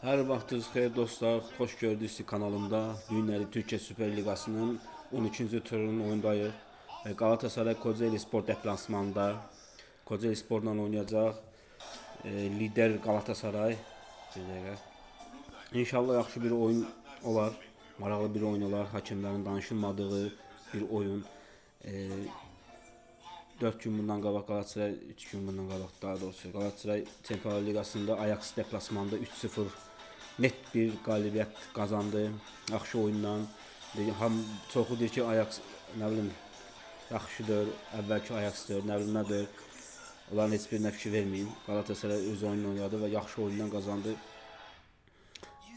Her vaxtınız xeyir dostlar, xoş gördük kanalımda. Günləri Türkiyə Süper Liqasının 13-cü turunun oyundayıq. Galatasaray Kocaeli Spor deplasmanında Kocaeli Sporla oynayacaq. Lider Galatasaray. Bir dəqiqə. İnşallah yaxşı bir oyun olar. Maraqlı bir oyun olar. Hakemlərin danışılmadığı bir oyun. 4 gün bundan qabaq Galatasaray, 3 gün bundan qabaq daha doğrusu Galatasaray Çempionlar Liqasında Ajax deplasmanında 3-0 net bir qalibiyyət qazandı. Yaxşı oyundan. Ham çoxu deyir ki Ajax nə bilim yaxşıdır, əvvəlki Ajaxdır, nə bilim nədir. Onların heç birinə fikir verməyin. Galatasaray öz oyununu oynadı və yaxşı oyundan qazandı.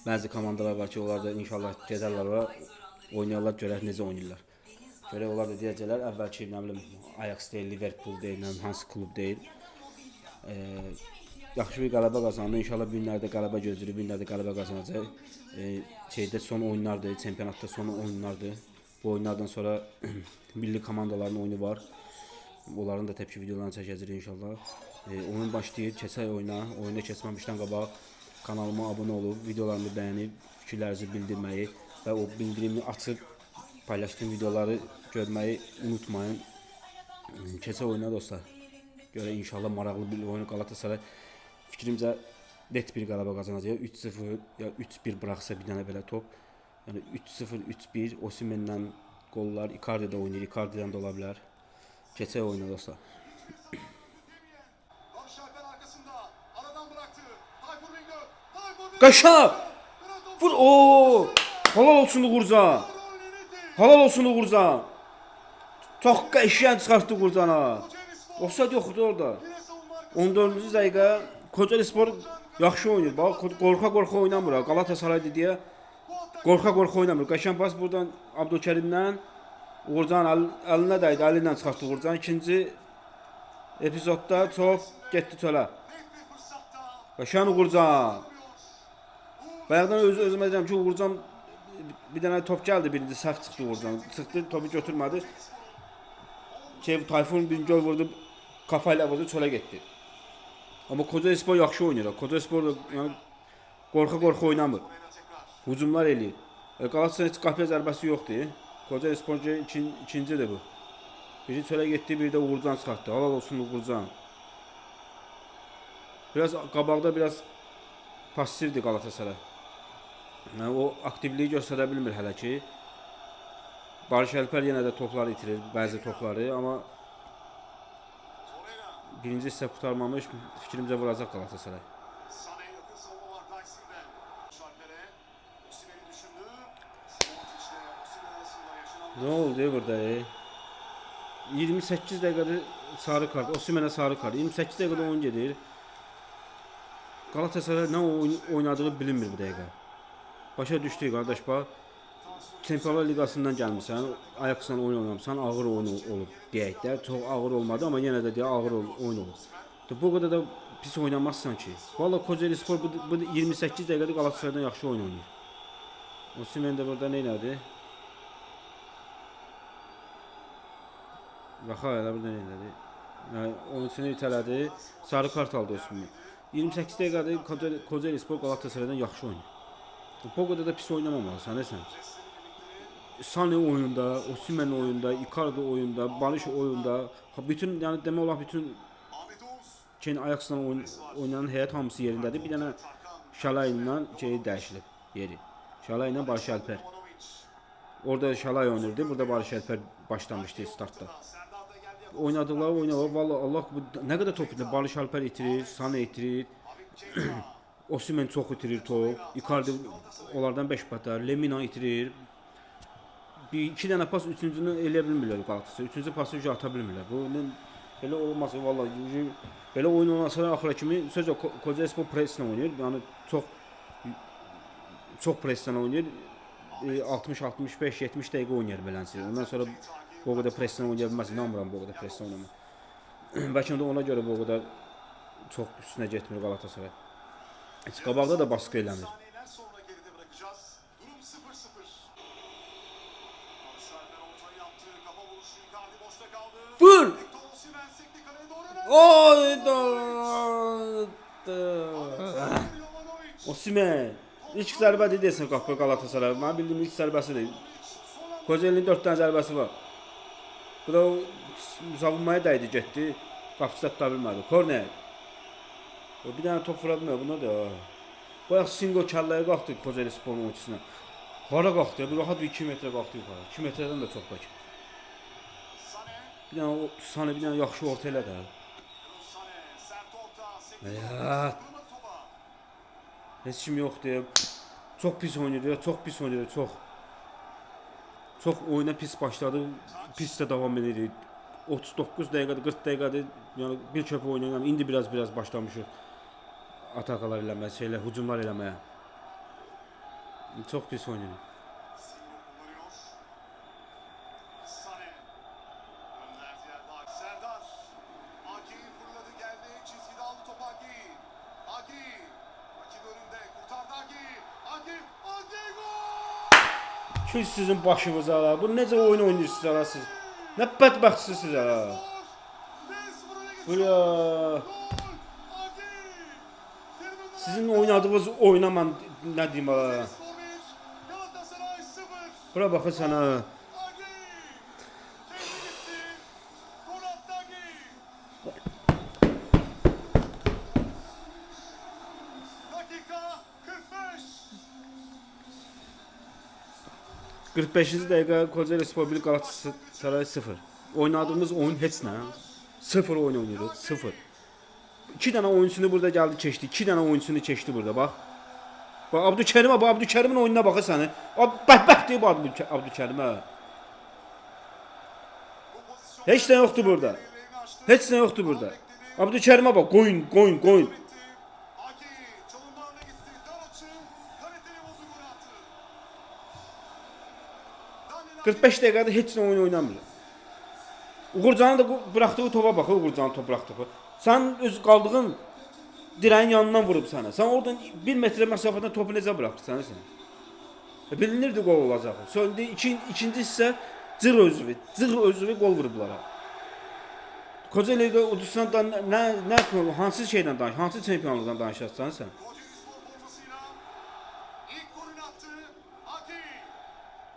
Bəzi komandalar var ki, onlar da inşallah gedərlər ora, oynayarlar, görək necə oynayırlar. Görək onlar da deyəcəklər, əvvəlki nə bilim Ajax deyil, Liverpool deyil, nə bilim hansı klub deyil. Yaxşı bir qələbə qazandı. İnşallah bu günlərdə qələbə gözləyirik, bu günlərdə qələbə qazanacaq. Şeydə son oyunlardır, çempionatda son oyunlardır. Bu oyunlardan sonra milli komandaların oyunu var. Onların da təbii videolarını çəkəcəyik inşallah. Oyun başlayır, keçək oyuna. Oyuna keçməmişdən qabaq kanalıma abunə olub, videolarımı bəyənib, fikirlərinizi bildirməyi və o bildirimi açıb paylaşdığım videoları görməyi unutmayın. Keçək oyuna dostlar. Görə inşallah maraqlı bir oyun. Galatasaray fikrimcə net bir qələbə qazanacaq. 3-0 ya 3-1 buraxsa bir dənə belə top. Yəni 3-0, 3-1 Osimhen'dən qollar, Icardi də oynayır, Icardi'dən də ola bilər. Keçək oyuna dostlar. Qaşa! Vur! Oo! Halal olsun Uğurcan. Halal olsun Uğurcan. Çox qəşəng çıxartdı Uğurcana. Offside yoxdur orada. 14-cü dəqiqə Kocaeli Spor yaxşı oynayır. Bax, qorxa-qorxa oynamır. Galatasaraydı deyə qorxa-qorxa oynamır. Qəşəng pas buradan Abdülkerimdən Uğurcan əlinə dəydi, əli ilə çıxartdı Uğurcan. İkinci epizodda çox getdi çölə. Qəşəng Uğurcan. Bayaqdan özümə deyirəm ki, Uğurcan bir dənə top gəldi, birinci səhv çıxdı Uğurcan. Çıxdı, topu götürmədi. Tayfun bir gol vurdu, kafayla vurdu, çölə getdi. Amma Kocaeli Spor yaxşı oynayır. Kocaeli Spor da yəni qorxa-qorxa oynamır. Hücumlar eləyir. Galatasaray heç qapıya zərbəsi yoxdur. Kocaeli Spor ikincidir bu. Biri çölə getdi, biri də Uğurcan çıxartdı. Halal olsun Uğurcan. Biraz qabaqda biraz passivdir Galatasaray. Yəni o aktivliyi göstərə bilmir hələ ki. Barış Alper yenə də topları itirir, bəzi topları, amma birinci hissə qurtarmamış, fikrimcə vuracaq Galatasaray. Nə oldu burada? 28 dəqiqədə sarı kart, Osimhen'ə sarı kart. 28 dəqiqədə oyun gedir. Galatasaray nə oynadığı bilinmir bu dəqiqə. Başa düşdük qardaş, bax. Çempionlar Liqasından gəlmişsən, Ajaxla oyun oynamısan, ağır oyun olub deyək də. Çox ağır olmadı, amma yenə də deyə ağır oyun olub. Bu qədər də pis oynamazsan ki. Vallahi Kocaeli Spor bu 28 dəqiqədə Galatasaraydan yaxşı oyun oynayır. Osimhen də burada nə elədi? Baxa elə burada nə elədi? Yəni oyunçunu itələdi, sarı kart aldı Osimhen. 28 dəqiqədə Kocaeli Spor Galatasaraydan yaxşı oynayır. Bu qədər də pis oynamamalısan, nəsən? Sane oyunda, Osimhen oyunda, Icardi oyunda, Barış oyunda, bütün yəni demək olar bütün Ajaxla oynayan heyət hamısı yerindədir. Bir dənə Şalay ilə dəyişilib yeri. Şalay ilə Barış Alper. Orada Şalay oynayırdı, burada Barış Alper başlamışdı startda. Oynadılar. Vallahi Allah bu nə qədər top itirir. Barış Alper itirir, Sane itirir. Osimhen çox itirir top. Icardi onlardan 5 batar, Lemina itirir. Bir iki dənə pas, üçüncünü eləyə bilmirlər Galatasaray. Üçüncü pası ata bilmirlər. Bu belə olmaz vallahi. Belə oyun oynasınlar axıra kimi sözə Kocaeli Spor preslə oynayır. Yəni çox preslə oynayır. 60, 65, 70 dəqiqə oynayır beləncə. Ondan sonra bu qədər preslə oynaya bilməz. İnanmıram bu qədər preslə oynamır. Bəlkə də ona görə bu qədər çox üstünə getmir Galatasaray. Heç qabaqda da baskı eləmir. Vur! Oy da! Osimhen. İlk zərbə desən qapı Galatasaray. Mən bildiyim ilk zərbəsidir. Kozel'in 4 tane zərbəsi var. Bu da savunmaya dəydi getdi. Qapısı da tuta bilmədi. Korner. Bir dənə top vura bilmir. Buna da. Bayaq Singo kəlləyə qalxdı Kocaeli Spor'un oyunçusuna. Hara qalxdı? Bir rahat 2 metrə qalxdı yuxarı. 2 metrədən də çox bəlkə. Bir dənə o Sane bir dənə yaxşı orta elə də. Ya. Heç kim yoxdur. Çox pis oynayır, çox pis oynayır, çox. Çox oyuna pis başladı. Pis də davam edir. 39 dəqiqədir, 40 dəqiqədir. Yəni bir köpə oynayıram. İndi biraz başlamışıq. Atakalar eləməyə, şeylər, hücumlar eləməyə. Çox pis oynayır. Ki sizin başınıza ala. Bu necə oyun oynayırsınız ala siz? Nə bədbəxtsiniz ala. Buraya. Sizin oynadığınız oynaman nə deyim ala. Bura baxın sana. Dakika 45. dəqiqə Kocaeli Spor 1 Galatasaray 0. Oynadığımız oyun heç nə. 0 oyun oynuyoruz. 0. 2 dənə oyuncusunu burada gəldi keçdi. 2 dənə oyuncusunu keçdi burada bax. Bax Abdülkerim abi, Abdülkerimin oyununa baxır səni. Bədbəxt deyib Abdülkerimə. Heç nə yoxdur burada. Heç nə yoxdur burada. Abdülkerimə bax, qoyun. 45 dəqiqədə heç nə oyun oynamır. Uğurcanın da bıraktığı topa baxır, Uğurcanın top bıraktığı. Sən öz qaldığın direğin yanından vurub sənə. Sən oradan 1 metre məsafədən topu necə bırakırsan sən? Bilinirdi gol olacaq. Sonra ikinci hissə cır özüvi gol vurublar. Kocaeli'de Udus'tan ne hansı şeyden danış, hansı şampiyonluqdan danışırsan sən?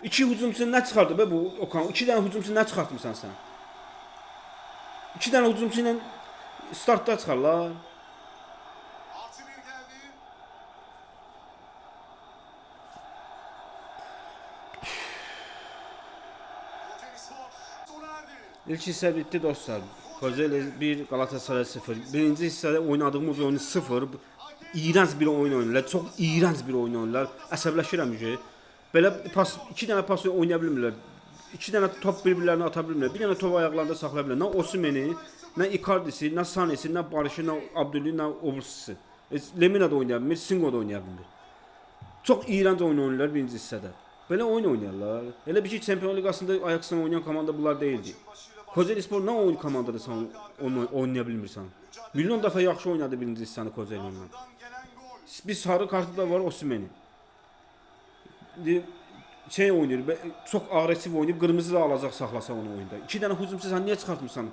İki hücumçunu ne çıxardı be bu Okan? 2 dənə hücumçunu ne çıxartmısan sən? 2 dənə hücumçu ilə startda çıxarlar. İlk hissə bitti dostlar. Kocaeli 1, Galatasaray 0. Birinci hissədə oynadığımız oyunu 0. İğrenç bir oyun oynuyorlar. Çox iğrenç bir oyun oynuyorlar. Əsəbləşirəm ki. Belə pas 2 dənə pas oynaya bilmirlər. 2 dənə top bir-birlərinə ata bilmirlər. Bir dənə top ayaqlarında saxlaya bilmirlər. Nə Osimheni, nə Icardi'si, nə Sanesi, nə Barış'ı, nə Abdülü, nə Obrusisi. Lemina da oynaya bilmir, Singo da oynaya bilmir. Çox iğrenç oyun oynuyorlar birinci hissədə. Belə oyun oynayırlar. Elə bir ki Çempionlar Liqasında Ajax'la oynayan komanda bunlar değildi. Kocaeli Spor nə oyun komandadır sən oynaya bilmirsən. Milyon dəfə yaxşı oynadı birinci hissəni Kocaeli ilə. Bir sarı kartı da var Osimheni. Şey oynayır, çox agresif oynayıb, qırmızı da alacaq saxlasa onu oyunda. 2 dənə hücumçu sən niyə çıxartmırsan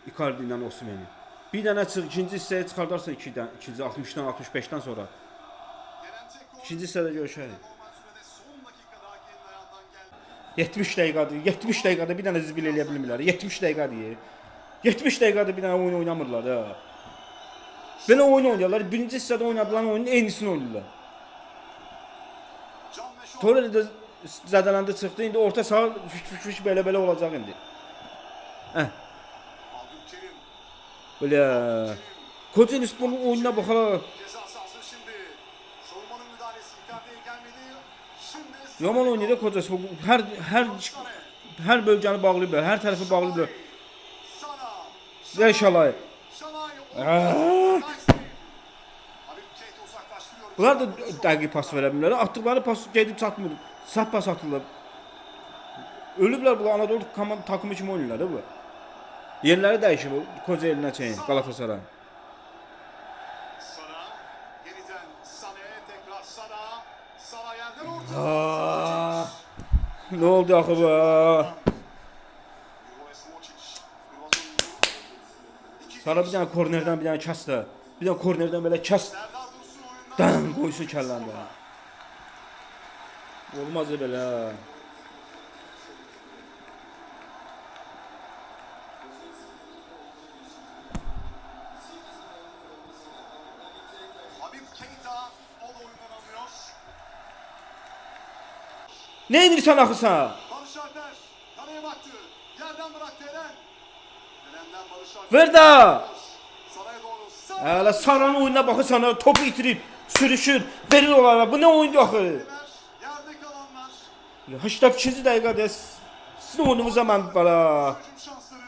Icardi ilə Osimheni? Bir dənə çıx, ikinci hissəyə çıxardarsan 2-dən, ikinci 60-dan 65-dən sonra. İkinci hissədə görüşərik. 70 dəqiqədir. 70 dəqiqədə bir dənə zibil eləyə bilmirlər. 70 dəqiqədir. 70 dəqiqədə bir dənə oyun oynamırlar ha. Belə oyun oynayırlar. Birinci hissədə oynadılan oyunun eynisini oynayırlar. Torreira da zədələndi çıxdı. İndi orta saha fış belə olacaq indi. Belə Kocaeli Spor'un oyununa baxala. Yaman oynayır Kocaeli Spor. Hər bölgəni bağlayıblar, hər tərəfi bağlayıblar. Şalay. Bunlar da dəqiq pas verə bilmirlər. Atdıqları pas gedib çatmır. Səhv pas atırlar. Ölüblər bunlar, Anadolu takımı kimi oynayırlar da bu. Yerləri dəyişib Kocaeli'ne çeyin, Galatasaray. Ne oldu axı bu? Sonra bir dənə kornerdən bir dənə kəs də. Bir dənə kornerdən belə kəs. Dan qoysun kəlləndə. Olmaz belə. Habib Keita o da oyundan alıyor. Ne edirsən axı sən? Barış Alper kaleye baktı. Yerden bıraktı Eren. Eren'den Barış Alper. Ver da. Saraya doğru. Hələ Saranın oyununa baxırsan, topu itirib, sürüşür, verir onlara. Bu ne oyundu axı? Yerde kalanlar. 82-ci dəqiqədə sizin oyununuza mən bala. Hücum şansları.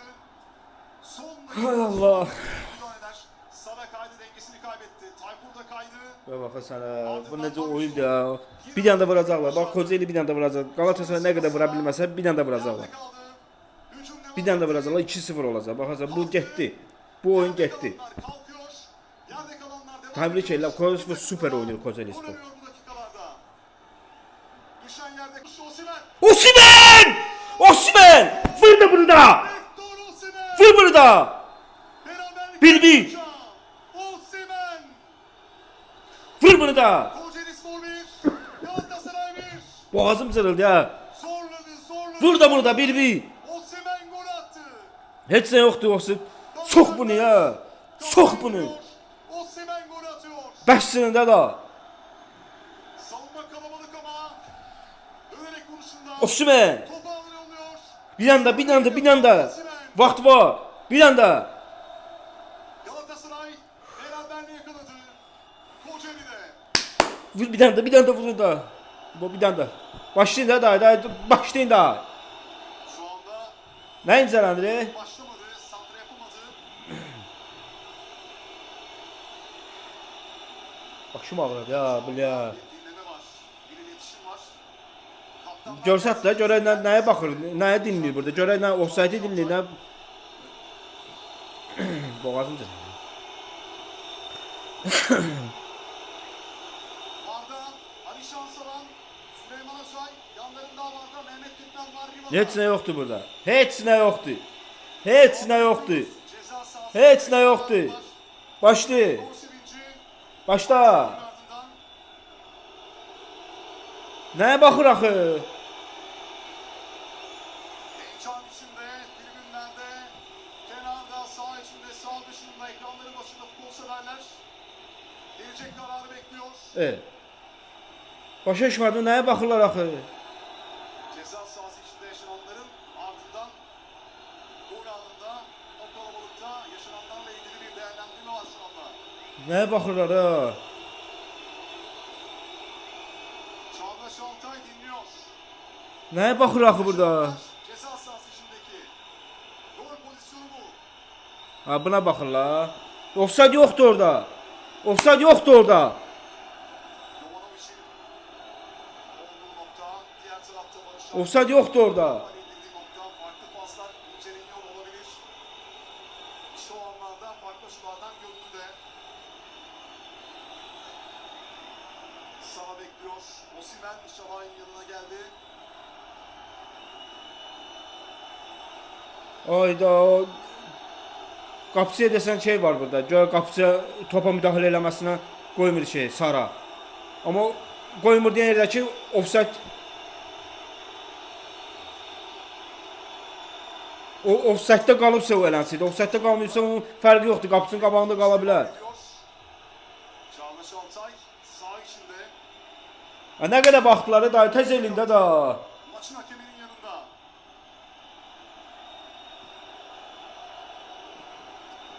Son Hay Allah. müdahaleler. Sara kaydı, dengesini kaybetti. Tayfur da kaydı. Və baxırsan, bu necə oyundu ya. Bir dənə də vuracaqlar. Bax Kocaeli bir dənə də vuracaq. Galatasaray nə qədər vura bilməsə bir dənə də vuracaqlar. Kaldı. Hücum devam. Bir dənə də vuracaqlar. 2-0 olacaq. Baxırsan bu getdi. Bu oyun getdi. Kalkıyor. Yerde kalanlar devam. Təbrik edirəm. Kocaeli super oynayır Kocaeli Gol Spor. arıyor bu dakikalarda. Düşen yerde Osimhen. Osimhen! Osimhen! Vur da bunu da! Victor Osimhen. Vur bunu da! Beraberlik. 1-1. Osimhen. Vur bunu da! Kocaeli Spor 1. Galatasaray 1. Boğazım cırıldı ya. Zorladı. Vur da bunu da 1-1. Osimhen gol attı. Heç nə yoxdur olsun. Sok bunu ya. Sok bunu. Osimhen gol atıyor. Bəşsinin də da. Savunma kalabalık ama dönerek vuruşunda Osimhen! topu alıyor. Bir anda. Vaxt var. Bir anda. Galatasaray beraberliği yakaladı. Kocaeli'de. Vur bir anda vurun da. Bu bir anda. Başlayın da başlayın da. Şu anda Nə incələndir? başlamadı, santra yapamadı. Başım ağrıdı ya, belə. Bir dinleme var, bir iletişim var. Kaptan Görsət də, görək nəyə baxır, nəyə dinləyir burada. Görək nə offside dinləyir, nə boğazım cırıldı. Arda, Ali Şansalan, Süleyman Özay, yanlarında Arda, Mehmet Türkmen var. Heç nə yoxdur burada. Heç nə yoxdur. Heç nə yoxdur. Ceza sahası. Heç nə yoxdur. Başla. Gol sevinci. Başla. Ardından Nəyə baxır axı? heyecan içinde, tribünlerde, kenarda, sağ içinde, sağ dışında, ekranların başında futbol severler. Gelecek kararı bekliyor. Başa düşmədim, nəyə baxırlar axı? Ceza sahası içinde yaşananların ardından gol anında o kalabalıkta yaşananlarla ilgili bir değerlendirme var şu anda. Nəyə baxırlar ha? Çağdaş Altay dinliyor. Nəyə baxır axı burada? Ceza sahası içindeki gol pozisyonu bu. Ha buna baxırlar. Offside yoxdur orada. Offside yoxdur orada. Jovanovic'in olduğu nokta, diğer tarafta Barış Offside yoxdur orada. Alper'in indirdiği nokta, farklı paslar inceleniyor olabilir. İşte o anlarda farklı açılardan görüntüde. Sağ bekliyor. Osimhen Şabay'ın yanına geldi. Ayda o qapıçıya desən şey var burada. Gör qapıçı topa müdaxilə eləməsinə qoymur şey Sara. Amma qoymur deyən yerdə ki offside o offside-də qalıbsa o elənsəydi. Offside-də qalmayıbsa onun fərqi yoxdur. Qapıçının qabağında qala bilər. Diyor. Çağdaş Altay sağ içinde. Ha, nə qədər baxdılar da tez elində da. Maçın hakeminin yanında.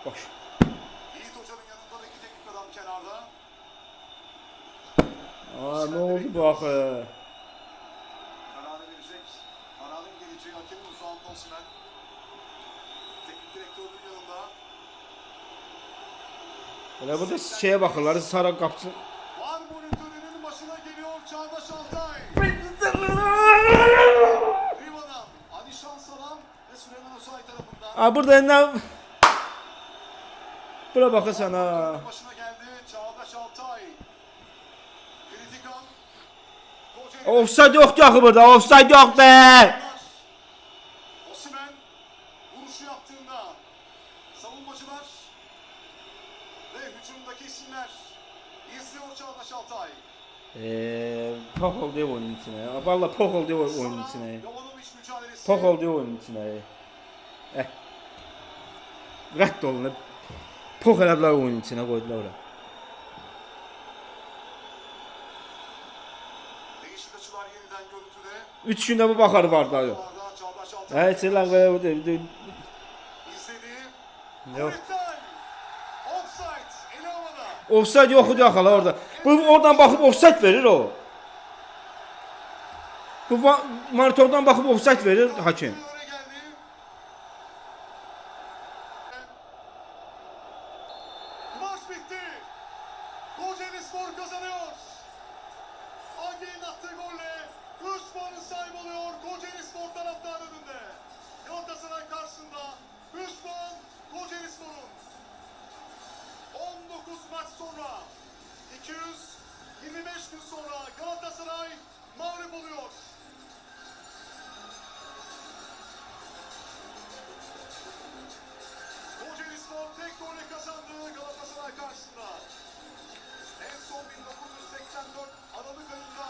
Bax. Yiğit Hoca'nın yanında da iki teknik adam kenarda. Aa, nə oldu bu axı? Kararı verecek. Kararın geleceği hakemin uzağında Osimhen. Teknik direktörün yanında. Elə burada şeyə baxırlar, Sara qapıçı. Var monitörünün başına geliyor Çağdaş Altay. Riva'dan Ali Şansalan ve Süleyman Özay tarafından. Ha burada nə bura baxırsan ha. Başına geldi Çağdaş Altay. Kritik an. Kocaeli Offside yoxdur axı burada. Offside yox be. Osimhen vuruşu yaptığında savunmacılar ve hücumdaki isimler bir istiyor Çağdaş Altay. Pok oldu oyunun içine. Valla pok oldu oyunun içine. Jovanovic mücadelesi. Pok oldu oyunun içine. Rədd olunub. Pok elədilər oyunun içine koydular ora. Değişik açılar yeniden görüntüde. 3 gündə bu baxarı vardı ayol. Çağdaş Altay Şeyler böyle izledi. Yok. Iptal. Offside. Eli havada. Offside yoxdu axı orada. Bu oradan baxıb offside verir o. Bu monitordan baxıb offside verir hakem. Öne geldi. Maç bitti. Kocaelispor kazanıyor. Angel'in attığı golle 3 puanın sahibi oluyor Kocaelispor taraftar önünde. Galatasaray karşısında 3 puan Kocaelispor'un. 19 maç sonra 225 gün sonra Galatasaray mağlup oluyor. Kocaelispor tek golle kazandı Galatasaray karşısında. En son 1984 Aralık ayında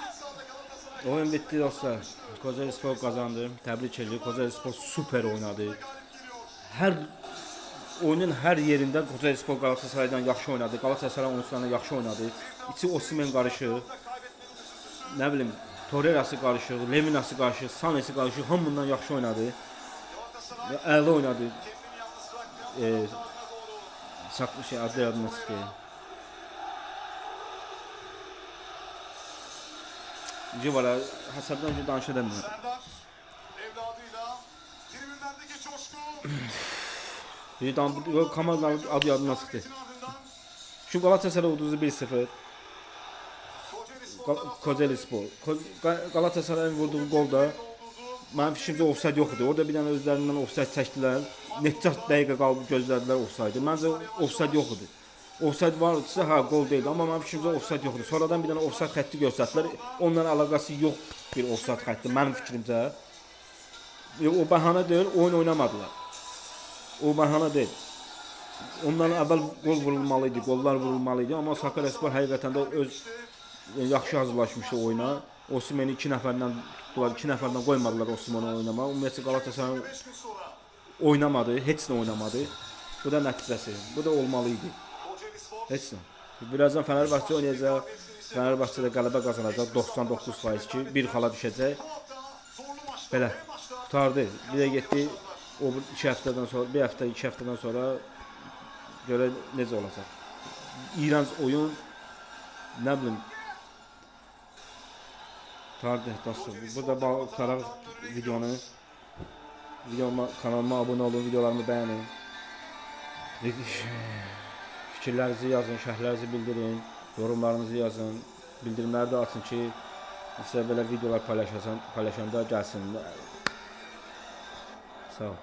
iç sahada Galatasaray Oyun bitti dostlar. Kocaelispor kazandı. Təbrik edirəm. Kocaelispor süper oynadı. galip geliyor. Hər oyunun hər yerində Kocaelispor Galatasaraydan yaxşı oynadı. Galatasaray oyuncularına yaxşı oynadı. İçi Osimhen qarışıq. Kaybetmenin üzüntüsü. Nə bilim, Torreirası qarışıq, Leminası qarışıq, Sanesi qarışıq. Hamından yaxşı oynadı. Galatasaray Və əla oynadı. kendini yalnız bırakmayan Ee, taraftarına doğru. Saklı şey adı yadımda çıxdı. Civara hasabdan önce danışa demiyorum. Serdar evladıyla tribünlerdeki coşku. Bir dan kameranın adı yadımda çıxdı. ardından Şu Galatasaray uduzu 1-0. Kocaelispor Kocaelispor. Galatasarayın vurduğu golda mənim fikrimcə ofsayd yox idi. Orada bir dənə özlərindən ofsayd çəkdilər. Neçə dəqiqə qalıb gözlədilər ofsaydı. Məncə ofsayd yox idi. Ofsayd varsa ha gol deyildi, amma mənim fikrimcə ofsayd yox idi. Sonradan bir dənə ofsayd xətti göstərdilər. Onunla əlaqəsi yox bir ofsayd xətti mənim fikrimcə. O bəhanə deyil, oyun oynamadılar. O bəhanə deyil. Ondan əvvəl gol vurulmalı idi, gollar vurulmalı idi, amma Sakaryaspor həqiqətən də öz yaxşı hazırlaşmışdı oyuna. Osimheni 2 nəfərdən tutdular, 2 nəfərdən qoymadılar Osimheni oynamağa. Ümumiyyətlə Galatasaray 5 gün sonra oynamadı, heç nə oynamadı. Bu da nəticəsi. Bu da olmalı idi. Kocaelispor Heç nə. Birazdan Fenerbahçe oynayacaq. Fenerbahçe də qələbə qazanacaq 99% ki, bir xala düşəcək. bu hafta zorlu maçta Belə ve maçta qutardı. Bir də getdi o 2 həftədən sonra, bir həftə, 2 həftədən sonra görə necə olacaq. İğrenc oyun, nə bilim. Qutardı dostlar. Burada qutaraq videonu. Kanalıma abunə olun, videolarımı bəyənin. Fikirlərinizi yazın, şərhlərinizi bildirin, yorumlarınızı yazın, bildirimləri də açın ki, sizə belə videolar paylaşanda gəlsin. Sağ ol.